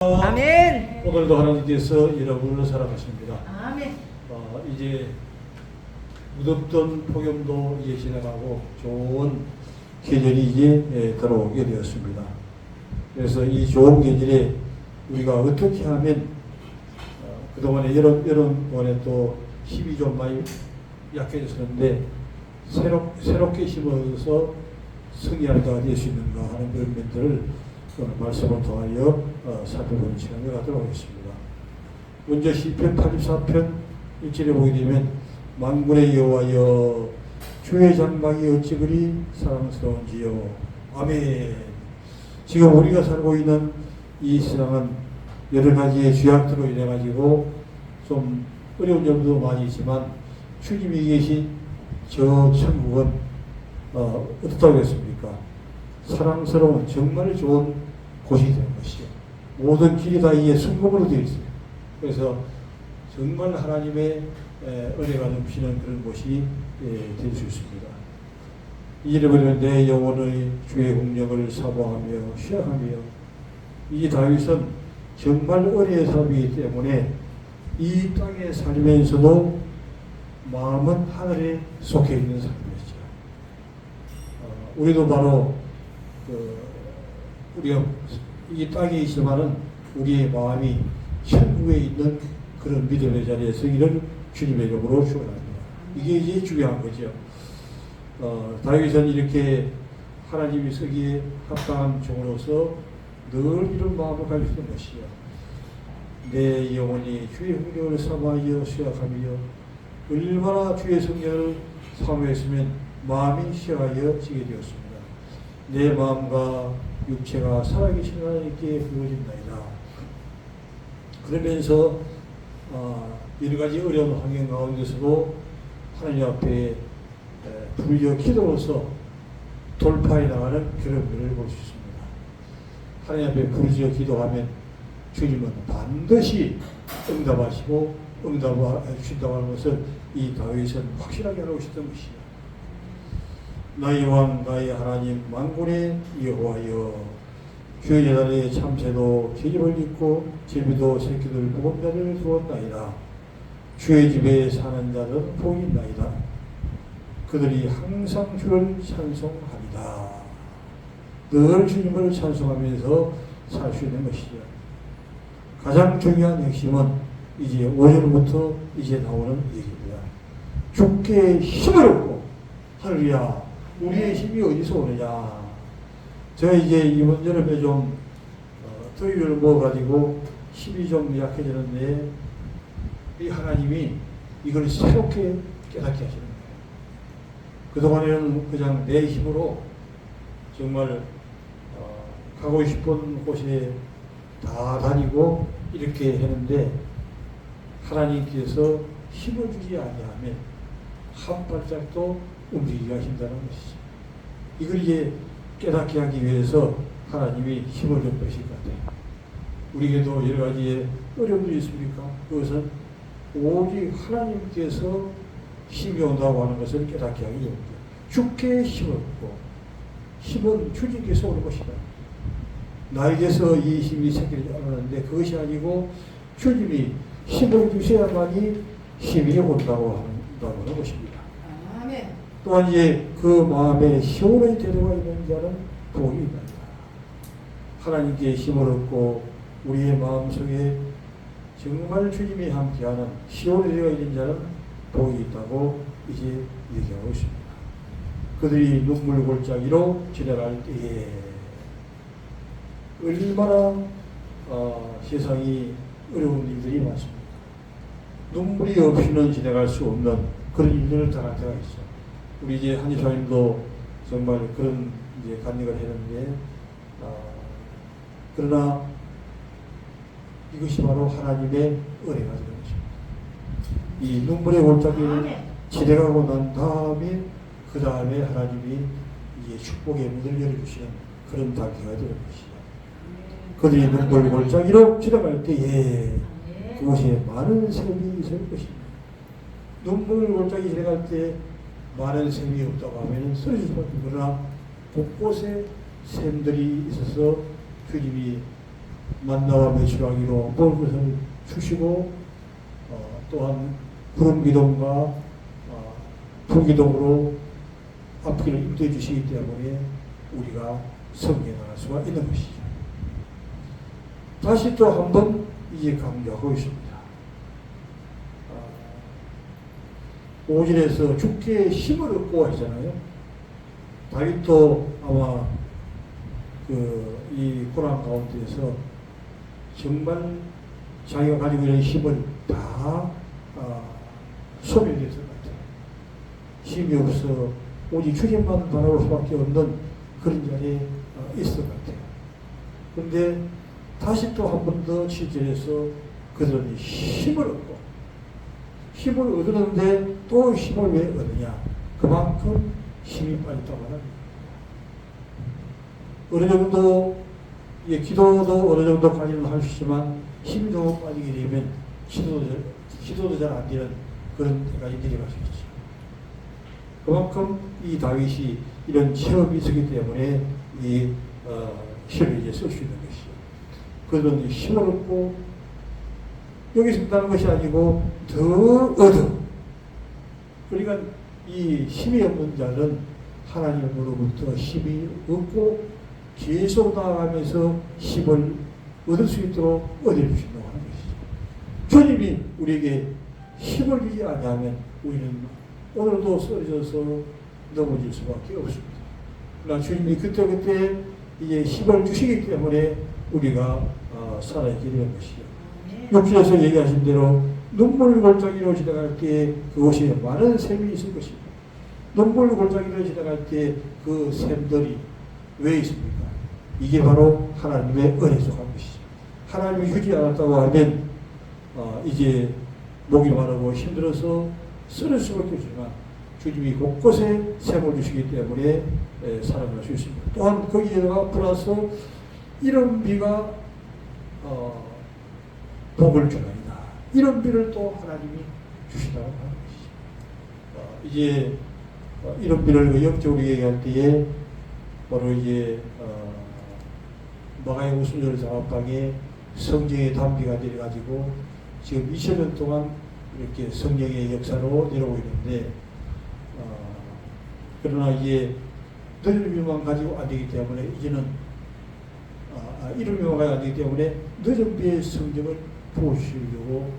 아멘. 오늘도 하나님께서 여러분을 사랑하십니다. 아멘. 이제 무덥던 폭염도 이제 지나가고 좋은 계절이 이제 들어오게 되었습니다. 그래서 이 좋은 계절에 우리가 어떻게 하면 그동안에 여름번에 또 힘이 좀 많이 약해졌었는데 새롭게 심어서 승리할 자가 될 수 있는가 하는 그런 멘트를 오늘 말씀을 통하여 살펴보는 시간을 갖도록 하겠습니다. 먼저 시편 84편 1절에 보게 되면 만군의 여호와여 주의 장막이 어찌 그리 사랑스러운지요. 아멘. 지금 우리가 살고 있는 이 세상은 여러 가지의 죄악들로 인해 가지고 좀 어려운 점도 많이 있지만 주님이 계신 저 천국은 어떻다고 했습니까? 사랑스러운 정말 좋은 곳이 되는 것이요. 모든 길이 다 이에 순금으로 되어 있어요. 그래서 정말 하나님의 은혜가 넘치는 그런 곳이 될 수 있습니다. 이절에 보면 내 영혼의 주의 공력을 사모하며 쉬어하며, 이 다윗은 정말 은혜의 사람이기 때문에 이 땅에 살면서도 마음은 하늘에 속해 있는 사람이었죠. 우리도 바로 우리가 이 땅에 있지만은 우리의 마음이 천국에 있는 그런 믿음의 자리에 서기를 주님의 이름으로 축원합니다. 이게 이제 중요한 거죠. 다윗은 이렇게 하나님이 서기에 합당한 종으로서 늘 이런 마음을 가지고 있는 것이요. 내 영혼이 주의 흥령을 사모하여 수약하며, 얼마나 주의 성령을 사모했으면 마음이 시하여 지게 되었습니다. 내 마음과 육체가 살아계신 하나님께 부어진다이다. 그러면서 여러 가지 어려운 환경 가운데서도 하나님 앞에 부르짖어 기도로서 돌파해 나가는 그런 일을 볼 수 있습니다. 하나님 앞에 부르짖어 기도하면 주님은 반드시 응답하시고 응답해 주신다고 하는 것을 이 다윗은 확실하게 알고 있었던 것이요. 나의 왕 나의 하나님 만군의 여호와여, 주의 제단에 참새도 계집을 입고 제비도 새끼들 보금자를 두었나이다. 주의 집에 사는 자는 복이 있나이다. 그들이 항상 주를 찬송하리다. 늘 주님을 찬송하면서 살 수 있는 것이죠. 가장 중요한 핵심은 이제 오늘부터 이제 나오는 얘기입니다. 주께 힘을 얻고, 할렐루야. 우리의 힘이 어디서 오느냐? 제가 이제 이번 여름에 좀 더위를 먹어가지고 힘이 좀 약해지는데, 이 하나님이 이걸 새롭게 깨닫게 하시는 거예요. 그동안에는 그냥 내 힘으로 정말 가고 싶은 곳에 다 다니고 이렇게 했는데, 하나님께서 힘을 주지 아니하면 한 발짝도 움직이기가 힘들다는 것이죠. 이걸 이제 깨닫게 하기 위해서 하나님이 힘을 좀 빼실 것 같아요. 우리에게도 여러 가지의 어려움들이 있습니까? 그것은 오직 하나님께서 힘이 온다고 하는 것을 깨닫게 하기 위함입니다. 주께 힘을 얻고, 힘은 주님께서 오는 것이다. 나에게서 이 힘이 생기지 않았는데 그것이 아니고 주님이 힘을 주셔야만이 힘이 온다고 하는 것입니다. 아멘. 또한 이제 그 마음에 시온의 태도가 있는 자는 복이 있다. 하나님께 힘을 얻고 우리의 마음속에 정말 주님이 함께하는 시온의 태도가 있는 자는 복이 있다고 이제 얘기하고 있습니다. 그들이 눈물 골짜기로 지나갈 때에 얼마나 세상이 어려운 일들이 많습니다. 눈물이 없이는 지나갈 수 없는 그런 일들을 당할 때가 있어. 우리 이제 한의사님도 정말 그런 이제 간증을 했는데, 그러나 이것이 바로 하나님의 은혜가 되는 것입니다. 이 눈물의 골짜기를 지나가고 난 다음에 그 다음에 하나님이 이제 축복의 문을 열어주시는 그런 단계가 되는 것이죠. 그들이 눈물 골짜기로 지나갈 때에 그곳에 많은 샘이 있을 것입니다. 눈물 골짜기 지나갈 때 많은 샘이 없다고 하면 쓰러질 수밖에 없으나 곳곳에 샘들이 있어서 주님이 만나와 매출하기로 먹을 것을 주시고 또한 구름기둥과 불기둥으로 앞길을 인도해 주시기 때문에 우리가 성경에 나갈 수가 있는 것이죠. 다시 또 한 번 이제 강조하고 있습니다. 5절에서 주께 힘을 얻고 하잖아요. 다윗도 아마 이 고난 가운데서 정말 자기가 가지고 있는 힘을 다 소멸됐을 것 같아요. 힘이 없어 오직 주님만 바라볼 수밖에 없는 그런 자리에 있을 것 같아요. 그런데 다시 또 한 번 더 7절에서 그들은 힘을 얻고 힘을 얻었는데 또 힘을 왜 얻느냐? 그만큼 힘이 빠졌다고 합니다. 어느 정도 기도도 어느 정도까지는 할 수 있지만 힘이 너무 빠지게 되면 기도도 잘 안 되는 그런 때까지 내려갈 수 있죠. 그만큼 이 다윗이 이런 체험이 있었기 때문에 이 시를 이제 쓸 수 있는 것이죠. 그들은 힘을 얻고 여기서 끝나는 것이 아니고 더 얻어. 그러니까 이 힘이 없는 자는 하나님으로부터 힘이 없고 계속 나아가면서 힘을 얻을 수 있도록 얻어주신다고 하는 것이죠. 주님이 우리에게 힘을 주지 아니하면 우리는 오늘도 쓰러져서 넘어질 수밖에 없습니다. 그러나 주님이 그때그때 이제 힘을 주시기 때문에 우리가 살아있게 되는 것이죠. 6절에서 얘기하신 대로 눈물 골짜기로 지나갈 때 그곳에 많은 샘이 있을 것입니다. 눈물 골짜기로 지나갈 때 그 샘들이 왜 있습니까? 이게 바로 하나님의 은혜 속한 것이죠. 하나님이 주지 않았다고 하면 이제 목이 마르고 힘들어서 쓰러질 수밖에 없지만 주님이 곳곳에 샘을 주시기 때문에 살아갈 수 있습니다. 또한 거기에다가 플러스 이런 비가 복을 주나이다. 이런 비를 또 하나님이 주시다고 하는 것이죠. 이제 이런 비를 영적으로 얘기할 때에 바로 이제 마가의 우순절 장합방에 성령의 단비가 내려가지고 지금 2000년 동안 이렇게 성령의 역사로 내려오고 있는데 그러나 이제 늦은 비만 가지고 안 되기 때문에 이제는 이런 비만 가지고 안 되기 때문에 늦은 비의 성령을 부어주시려고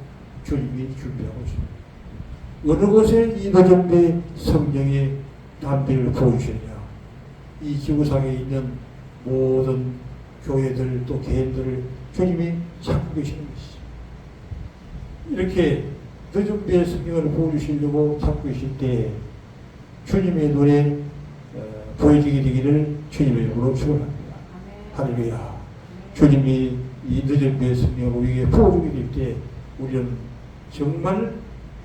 주님이 준비하고 있습니다. 어느 곳에 이 늦은 비의 성령의 단비를 부어주시느냐? 이 지구상에 있는 모든 교회들 또 개인들을 주님이 찾고 계시는 것이죠. 이렇게 늦은 비의 성령을 부어주시려고 찾고 계실 때 주님의 눈에 보여지게 되기를 주님의 이름으로 축원합니다. 할렐루야. 주님이 이 늦은 비의 성령을 우리에게 부어주게 될 때 우리는 정말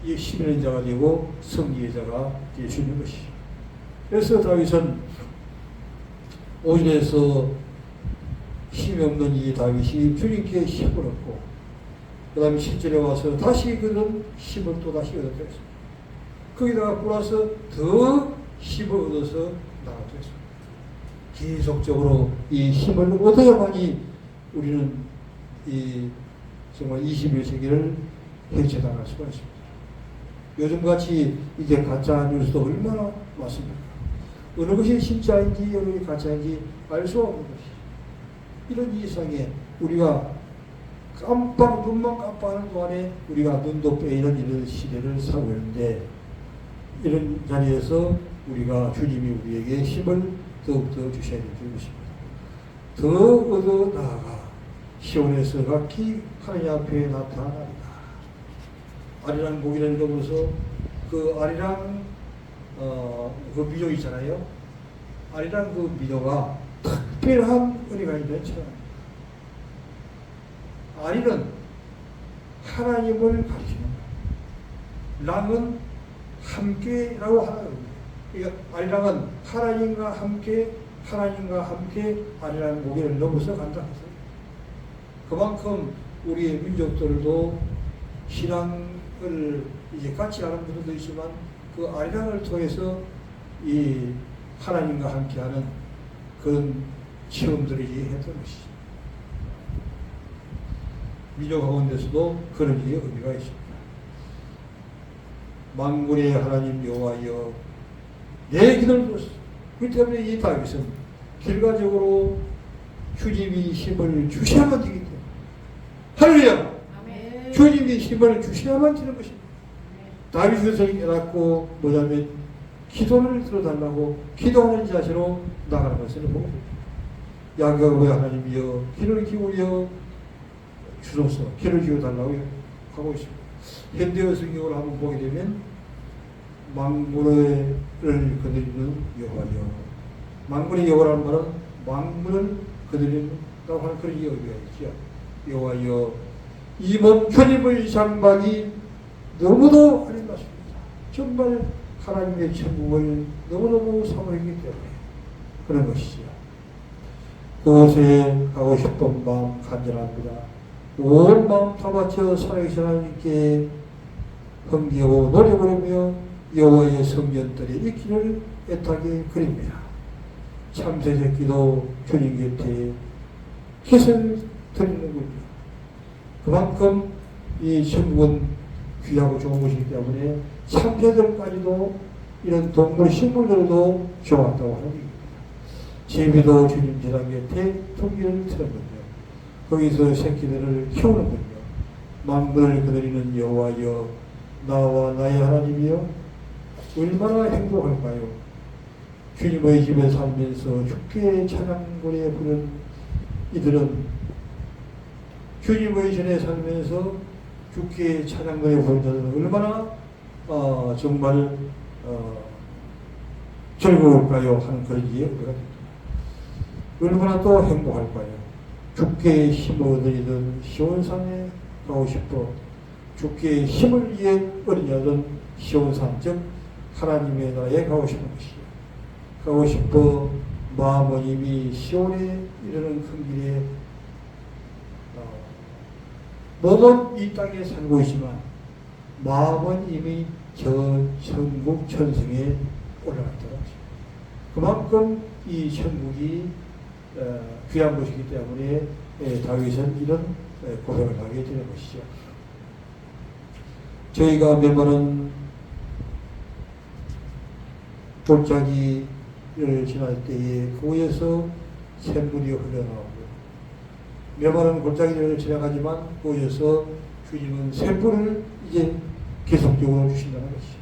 이 힘있는 자가 되고 승리의 자가 될 수 있는 것이죠. 그래서 다윗은 5절에서 힘이 없는 이 다윗이 주님께 힘을 얻고 그 다음에 7절에 와서 다시 그런 힘을 또 다시 얻었다 했습니다. 거기다가 플러스 더 힘을 얻어서 나갔다 했습니다. 계속적으로 이 힘을 얻어야만이 우리는 이 정말 21세기를 해체당할 수가 있습니다. 요즘같이 이제 가짜 뉴스도 얼마나 많습니까? 어느 것이 진짜인지 어느 것이 가짜인지 알 수 없는 것이 이런 이상에 우리가 눈만 깜빡하는 동안에 우리가 눈도 빼이는 이런 시대를 살고 있는데 이런 자리에서 우리가 주님이 우리에게 힘을 더욱더 주셔야 될 것입니다. 더 얻어 나아가 시온에서 각기 하나님 앞에 나타나리라. 아리랑 고기를 넣어서 그 아리랑 그 미조 있잖아요. 아리랑 그 미조가 특별한 은혜가 있는 사람입니다. 아리는 하나님을 가리키는 거예요. 랑은 함께라고 하는 겁니다. 그러니까 아리랑은 하나님과 함께 아리랑 고기를 넘어서 간다. 그만큼 우리의 민족들도 신앙을 이제 같이 하는 분들도 있지만 그 아리랑을 통해서 이 하나님과 함께하는 그런 체험들이 했던 것이죠. 민족 가운데서도 그런 일의 의미가 있습니다. 만군의 하나님 여호와여 내 기도를 들었어. 그렇기 때문에 이 다윗은 결과적으로 주님이 힘을 주셔야만 되기 때문에 할렐루야! 주님이 힘을 주셔야만 되는 것입니다. 다윗이 그것을 깨닫고 뭐냐면 기도를 들어달라고 기도하는 자세로 나가는 것을 보고 야곱의 하나님이여 귀를 기울여 주소서 귀를 기울여달라고 하고 있습니다. 현대어 성경을 한번 보게 되면 만군을 거느리는 여호와여 만군의 여호와라는 말은 만군을 거느린다고 하는 그런 의미가 있죠. 여호와여 이 몸 주님의 장막이 너무도 아름답습니다. 정말 하나님의 천국을 너무너무 사모하기 때문에 그런 것이죠. 그곳에 가고 싶은 마음 간절합니다. 온 마음 다 바쳐 살아계신 하나님께 흥기하고 노래 부르며 여호와의 성전들의 이 길을 애타게 그립니다. 참새적 기도 주님 곁에 기를 드리는군요. 그만큼 이 천국은 귀하고 좋은 것이기 때문에 참새들까지도 이런 동물 식물들도 좋았다고 하는 얘기입니다. 제비도 주님 제단 곁에 통기를 틀었군요. 거기서 새끼들을 키우는군요. 만물을 거느리는 여호와여 나와 나의 하나님이여 얼마나 행복할까요? 주님의 집에 살면서 주께 찬양 노래 부르는 이들은 주님의 전에 살면서 주께 찬양 노래 부르는 자들은 얼마나 정말 즐거울까요? 하는 그런 이해가 됩니다. 얼마나 또 행복할까요? 주께 힘을 얻으리던 시온산에 가고 싶어 주께 힘을 위해 어리냐던 시온산 즉 하나님의 나라에 가고 싶은 것이요. 가고 싶어 마음은 이미 시온에 이르는 큰 길에 몸은 이 땅에 살고 있지만 마음은 이미 저 천국 천성에 올라갔다고 하죠. 그만큼 이 천국이 귀한 것이기 때문에 다윗은 이런 고백을 하게 되는 것이죠. 저희가 매번은 골짜기를 지날 때에 그곳에서 샘물이 흘러나오고 매번은 골짜기를 지나가지만 그곳에서 주님은 샘물을 이제 계속적으로 주신다는 것이죠.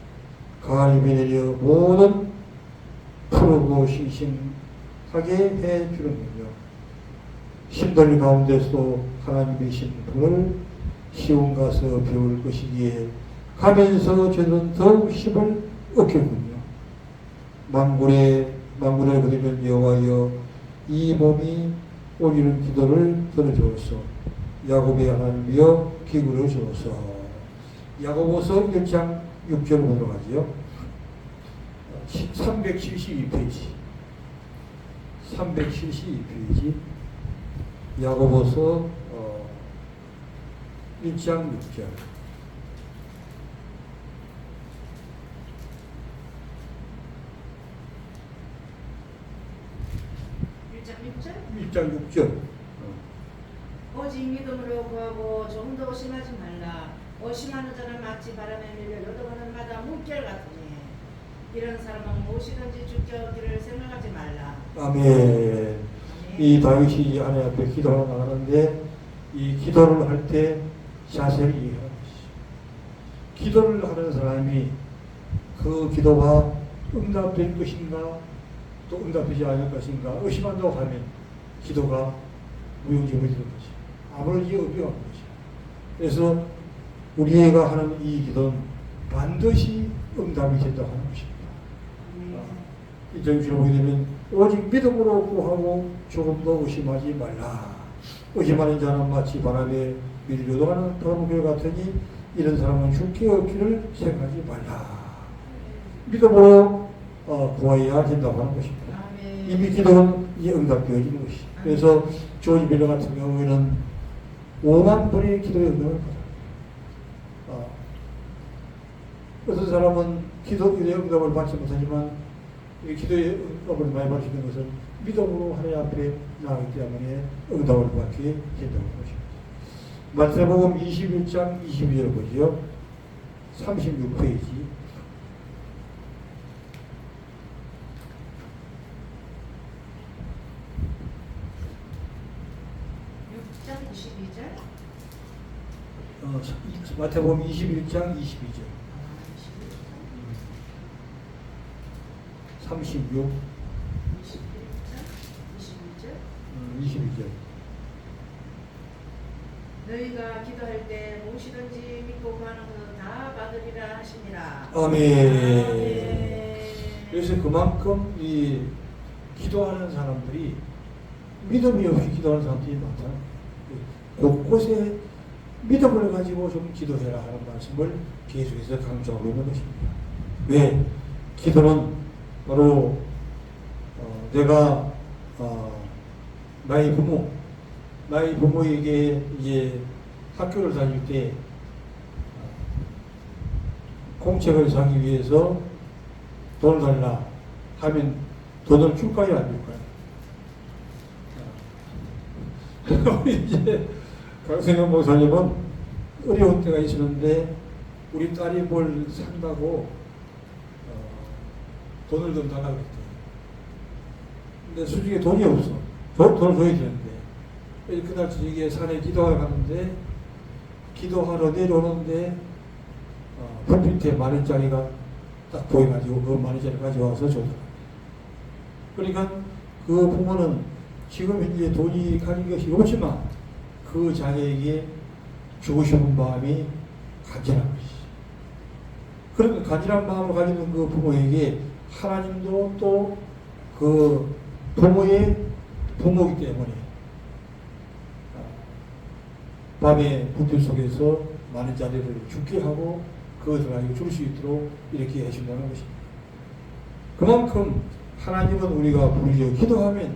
강하님이 내려 모든 푸르고 싱싱하게 해주는군요. 힘들 가운데서도 하나님의 신분을 시온 가서 배울 것이기에 가면서 저는 더욱 힘을 얻겠군요. 만군을 거두면 여호와여 이 몸이 올리는 기도를 들어주옵소서. 야곱의 하나님이여 기구를 주옵소서. 야고보서 1장 6절 보도록 하지요. 372페이지 372페이지 야고보서 1장 6절 1장 6절 오직 믿음으로 구하고 좀 더 의심하지 말라. 의심하는 자는 마치 바람에 밀려 요동하는 바다 물결 같으니 이런 사람은 무엇이든지 주께 얻기를 생각하지 말라. 아멘. 이 다윗이 하나님 앞에 기도를 나가는데 이 기도를 할 때 자세를 이해하는 것이죠. 기도를 하는 사람이 그 기도가 응답될 것인가 또 응답되지 않을 것인가 의심한다고 하면 기도가 무용지물이 되는 것이죠. 아무런 의미가 없는 것이죠. 그래서 우리가 하는 이 기도는 반드시 응답이 된다고 하는 것입니다. 이 정신을 보게 되면 오직 믿음으로 구하고 조금도 의심하지 말라. 의심하는 자는 마치 바람에 밀려 요동하는 바람결 같으니 이런 사람은 죽기 얻기를 생각하지 말라. 믿음으로 구해야 된다고 하는 것입니다. 이미 기도는 이제 응답되어지는 것이죠. 그래서 조지 밀러 같은 경우에는 5만 번의 기도에 응답을 받아요. 어떤 사람은 기도의 응답을 받지 못하지만 기도의 응답을 많이 받을 수 있는 것은 믿음으로 하나님 앞에 나가기 때문에 응답을 받게 된다는 것입니다. 마태복음 21장 22절 보지요. 36페이지. 6장 22절. 마태복음 21장 22절. 36, 22절. 너희가 기도할 때 무엇이든지 믿고 구하는 것은 다 받으리라 하시니라. 아멘. 그래서 그만큼 이 기도하는 사람들이 믿음이 없이 기도하는 사람들이 많다. 곳곳에 믿음을 가지고 좀 기도해라 하는 말씀을 계속해서 강조하고 있는 것입니다. 왜? 기도는 바로 내가 나의 부모에게 이제 학교를 다닐 때 공책을 사기 위해서 돈을 달라 하면 돈을 줄까요, 안 줄까요? 이제 강승현 목사님은 어려운 때가 있었는데 우리 딸이 뭘 산다고 돈을 좀 달라고 했대. 근데 솔직히 돈이 없어. 돈을 줘야 되는데. 그날 저녁에 산에 기도하러 갔는데 기도하러 내려오는데 불빛에 10,000원짜리가 딱 보여가지고 그 10,000원짜리 가져와서 줬더라. 그러니까 그 부모는 지금 현재 돈이 가진 것이 없지만 그 자녀에게 주고 싶은 마음이 간절한 것이지. 그런 간절한 마음을 가지는 그 부모에게 하나님도 또 그 부모의 부모이기 때문에 밤에 불빛 속에서 많은 자리를 죽게 하고 그것을 가지고 줄 수 있도록 이렇게 해준다는 것입니다. 그만큼 하나님은 우리가 부르짖어 기도하면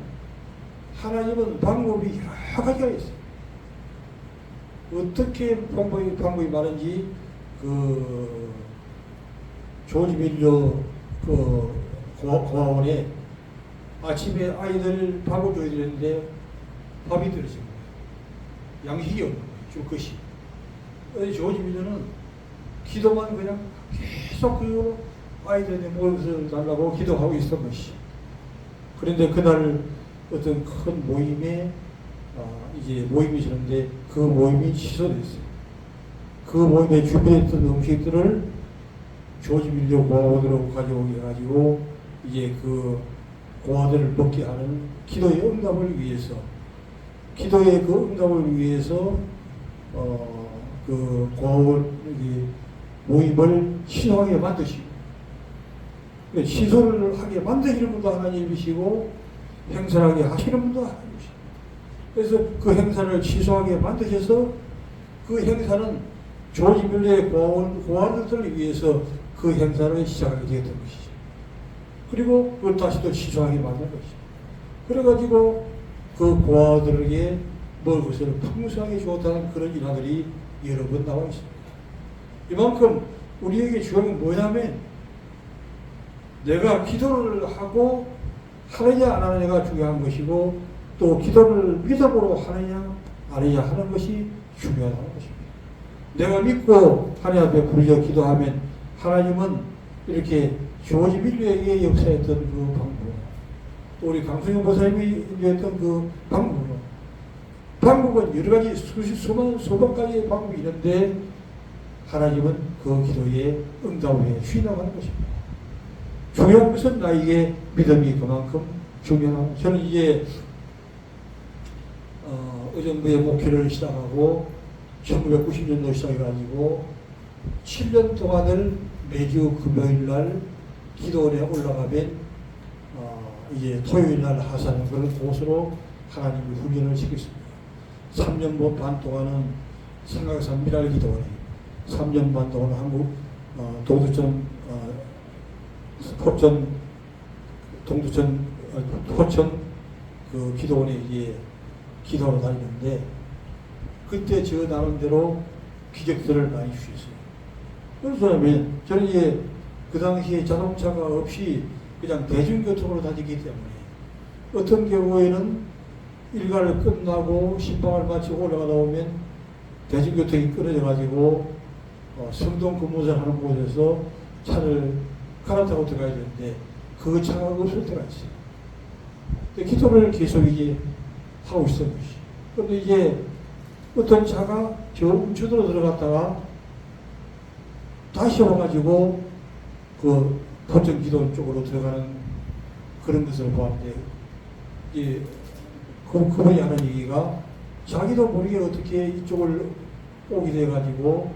하나님은 방법이 여러 가지가 있어요. 어떻게 방법이 많은지 그 조지 밀러 그 고아원에 아침에 아이들 밥을 줘야 되는데 밥이 떨어진 거예요. 양식이 없는 거예요. 줄 것이. 조지 밀러는 기도만 그냥 계속 그 아이들한테 먹을 달라고 기도하고 있었던 것이. 그런데 그날 어떤 큰 모임에 이제 모임이 있었는데 그 모임이 취소됐어요. 그 모임에 준비했던 음식들을 조지 밀려 고아원으로 가져오게 해가지고 이제 그 고아들을 먹게 하는 기도의 응답을 위해서 기도의 그 응답을 위해서 그 고아원 모임을 신호하게 만드시고 시소를 하게 만드시는 분도 하나님이시고 행사하게 하시는 분도 하나님이시고 그래서 그 행사를 취소하게 만드셔서 그 행사는 조지 밀러의 고아원들을 위해서 그 행사를 시작하게 되었던 것이죠. 그리고 그걸 다시 또 취소하게 만든 것이죠. 그래가지고 그 고아들에게 먹을 것을 풍성하게 주었다는 그런 일화들이 여러 번 나와 있습니다. 이만큼 우리에게 중요한 건 뭐냐면 내가 기도를 하고 하느냐 안 하느냐가 중요한 것이고 또 기도를 믿음으로 하느냐 안 하느냐 하는 것이 중요하다는 것입니다. 내가 믿고 하나님 앞에 부르짖어 기도하면 하나님은 이렇게 조지 밀러에게 역사했던 그 방법 또 우리 강승현 목사님이 했던 그 방법은 여러 가지 수만 가지의 방법이 있는데 하나님은 그 기도에 응답을 해 주신다고 하는 것입니다. 중요한 것은 나에게 믿음이 그만큼 중요하다. 저는 이제 의정부의 목회를 시작하고 1990년도 시작해가지고 7년 동안을 매주 금요일 날 기도원에 올라가면 이제 토요일 날 하사하는 그런 곳으로 하나님이 훈련을 시켰습니다. 3년 반 동안은 삼각산 미랄 기도원에 3년 반 동안 한국 동두천 포천 그 기도원에 이제 기도하러 다니는데 그때 저 나름대로 기적들을 많이 주셨어요. 그래서 저는 이제 그 당시에 자동차가 없이 그냥 대중교통으로 다니기 때문에 어떤 경우에는 일과를 끝나고 신방을 마치고 올라가다 오면 대중교통이 끊어져 가지고 성동 근무선 하는 곳에서 차를 갈아타고 들어가야 되는데 그 차가 없을 때가 있어요. 근데 기도를 계속 이제 하고 있었던 것이. 그런데 이제 어떤 차가 저 우측으로 들어갔다가 다시 와가지고 그 포천 기도 쪽으로 들어가는 그런 것을 보았는데 이제 그분이 하는 얘기가 자기도 모르게 어떻게 이쪽을 오게 돼가지고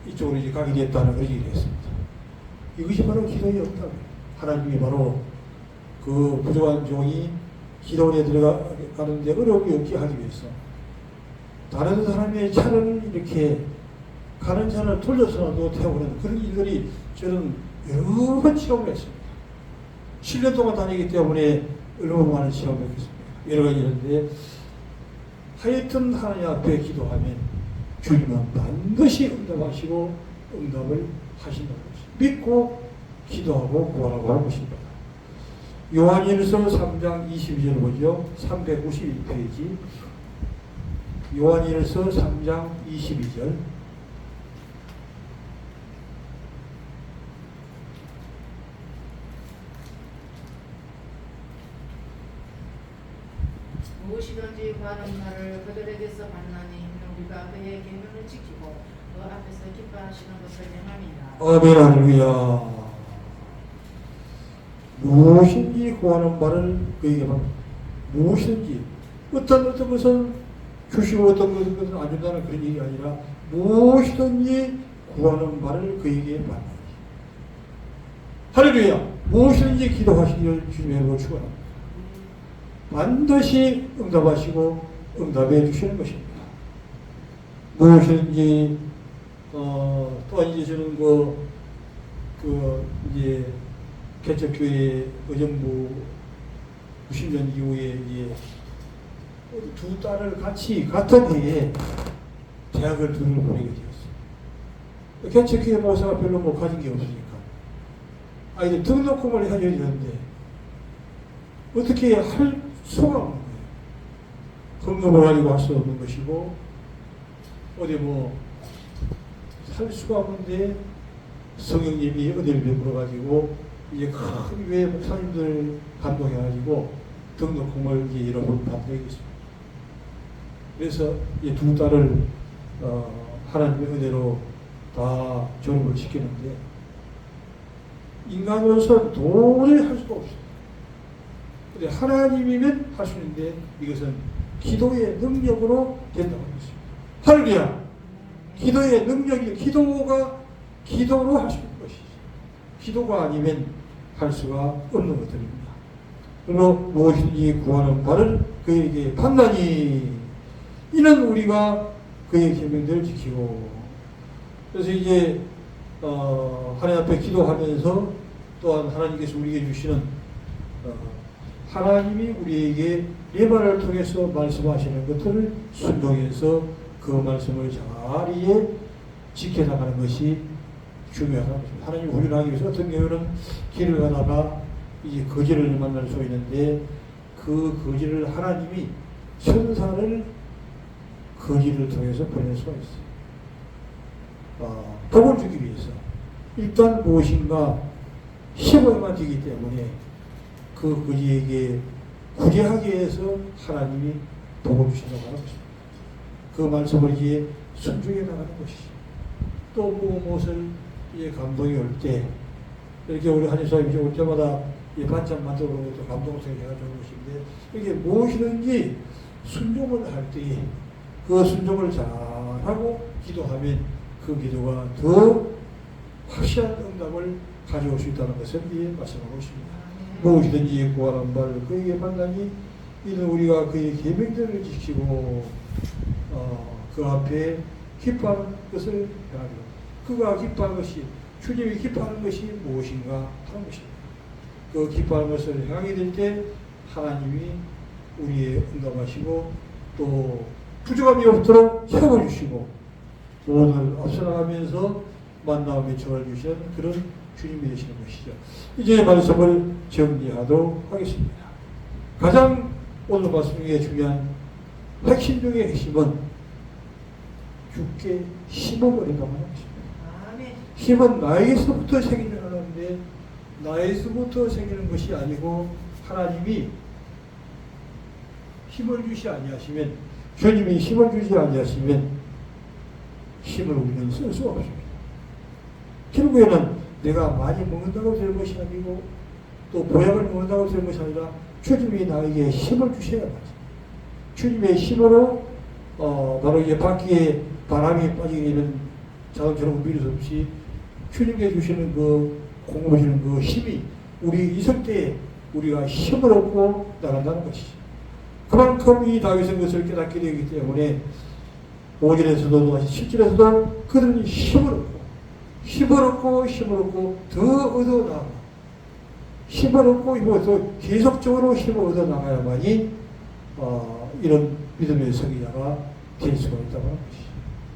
이쪽으로 이제 가게 됐다는 그런 얘기를 했습니다. 이것이 바로 기도의 없다고요. 하나님이 바로 그 부족한 종이 기도원에 들어가는데 어려움이 없게 하기 위해서 다른 사람의 차를 이렇게 가는 차를 돌려서라도 태우는 그런 일들이 저는 여러 번 체험을 했습니다. 7년 동안 다니기 때문에 얼마나 많은 체험을 했겠습니까? 여러 가지 있는데 하여튼 하나님 앞에 기도하면 주님은 반드시 응답하시고 응답을 하신다는 것입니다. 믿고 기도하고 구하라고 하는 것입니다. 요한일서 3장 22절 보죠. 351페이지. 요한일서 3장 22절. 무엇이든지 구하는 말을 그들에게서 만나니 우리가 그의 계명을 지키고 그 앞에서 기뻐하시는 것을 행함이라. 아멘 할렐루야. 무엇인지 구하는 말을 그에게 합니다. 무엇인지 어떤 것은 주시고 어떤 것은 안 준다는 그런 얘기가 아니라 무엇이든지 구하는 말을 그에게 합니다. 할렐루야. 무엇이든지 기도하시기를 주님으로 축원합니다. 반드시 응답하시고 응답해 주시는 것입니다. 무엇이든지 또 이제 저는 이제 개척교회 의정부 90년 이후에 이제 두 딸을 같은 해에 대학을 둘을 보내게 되었어요. 개척교회 목사가 별로 가진 게 없으니까 아이들 등록금을 해줘야 되는데 어떻게 할 수가 없는 거예요. 헌금을 가지고 할 수 없는 것이고 어디 살 수가 없는데 성령님이 은혜를 베풀어 가지고 이제 큰 교회 목사님들 감동해가지고 등록금을 이제 여러 번 받아야겠습니다. 그래서 이 두 딸을 하나님의 은혜로 다 졸업을 시키는데 인간으로서 도저히 할 수가 없어요. 근데 하나님이면 할 수 있는데 이것은 기도의 능력으로 된다고 했습니다. 할렐루야! 기도의 능력이 기도가 기도로 할 수 있는 것이죠. 기도가 아니면 할 수가 없는 것들입니다. 그리고 무엇인지 구하는 바를 그에게 받나니 이는 우리가 그의 계명들을 지키고. 그래서 이제 하나님 앞에 기도하면서 또한 하나님께서 우리에게 주시는 하나님이 우리에게 예말을 통해서 말씀하시는 것들을 순종해서 그 말씀을 자리에 지켜나가는 것이 중요하다는 것입니다. 하나님 우리를 하기 위해서 어떤 경우는 길을 가다가 이제 거지를 만날 수 있는데 그 거지를 하나님이 천사를 거지를 통해서 보낼 수가 있어요. 복을 주기 위해서 일단 무엇인가 희망만 되기 때문에 그 거지에게 구제하기 위해서 하나님이 복을 주신다고 하는 것입니다. 그 말씀을 이제 순종해 나가는 것이죠. 또 무엇을 이제 감동이 올 때 이렇게 우리 한의사님이 올 때마다 이 반찬 만들어 놓은 것도 감동성이 해가지고 것인데 이게 무엇이든지 순종을 할 때에 그 순종을 잘하고 기도하면 그 기도가 더 확실한 응답을 가져올 수 있다는 것을 말씀하고 있습니다. 무엇이든지 구하는 바를 그에게 받나니 이는 우리가 그의 계명들을 지키고 그 앞에 기뻐하는 것을 행하리라. 그가 기뻐하는 것이 주님이 기뻐하는 것이 무엇인가 하는 것입니다. 그 기뻐하는 것을 행하게 될 때 하나님이 우리의 응답하시고 또 부족함이 없도록 채워 주시고 오늘 앞서 나가면서 만남의 정을 주시는 그런 주님이 되시는 것이죠. 이제 말씀을 정리하도록 하겠습니다. 가장 오늘 말씀 중에 중요한 핵심 중에 핵심은 주께 힘을 얻어가는 것입니다. 아멘. 힘은 나에게서부터 생기는 나에게서부터 생기는 것이 아니고 하나님이 힘을 주시 아니하시면, 주님이 힘을 주시 아니하시면 힘을 우리는 쓸 수 없습니다. 결국에는 내가 많이 먹는다고 될 것이 아니고 또 보약을 먹는다고 될 것이 아니라 주님이 나에게 힘을 주셔야 합니다. 주님의 힘으로 바로 이제 바퀴에 바람이 빠지게 되는 자동처럼 움직일 수 없이 주님께 주시는 공급하시는 그 힘이 우리 있을 때 우리가 힘을 얻고 나간다는 것이죠. 그만큼 이 다윗은 것을 깨닫게 되기 때문에 5절에서도 7절에서도 그들은 힘을 얻고 더 얻어 나가. 힘을 얻고 계속적으로 힘을 얻어 나가야만이 이런 믿음의 성의자가 될 수가 있다고 하는 것이죠.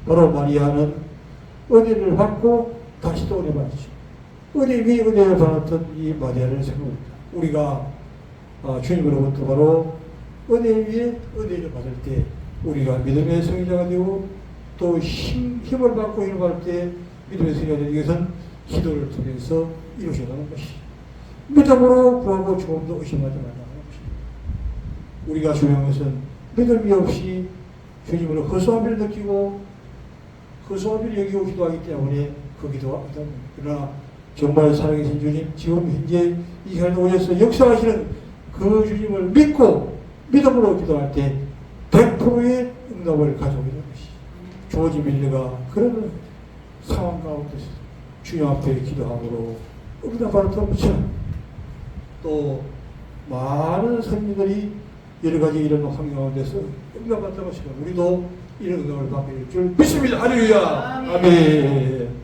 바로 마리아는 은혜를 받고 다시 또 은혜 받죠. 은혜를 받았던 이 마리아를 생각합니다. 우리가 주님으로부터 바로 은혜 위에 은혜를 받을 때 우리가 믿음의 성의자가 되고 또 힘을 받고 힘을 받을 때 믿음의 성의자가 되는 이것은 기도를 통해서 이루어진다는 것이죠. 믿음으로 구하고 조금도 의심하지 말라는 것입니다. 우리가 중요한 것은 믿음이 없이 주님으로 허수아비를 느끼고 허수아비를 여기고 기도하기 때문에 그 기도가 없답니다. 그러나 정말 살아계신 주님, 지금 현재 이 시간에 오셔서 역사하시는 그 주님을 믿고 믿음으로 기도할 때 100%의 응답을 가져오게 되는 것이 조지 밀러가 그런 상황 가운데서 주님 앞에 기도함으로 응답받았던 것처럼 또 많은 선지들이 여러 가지 이런 환경 가운데서 응답받았던 것처럼 우리도 이런 응답을 받게 될 줄 믿습니다. 할렐루야. 아멘.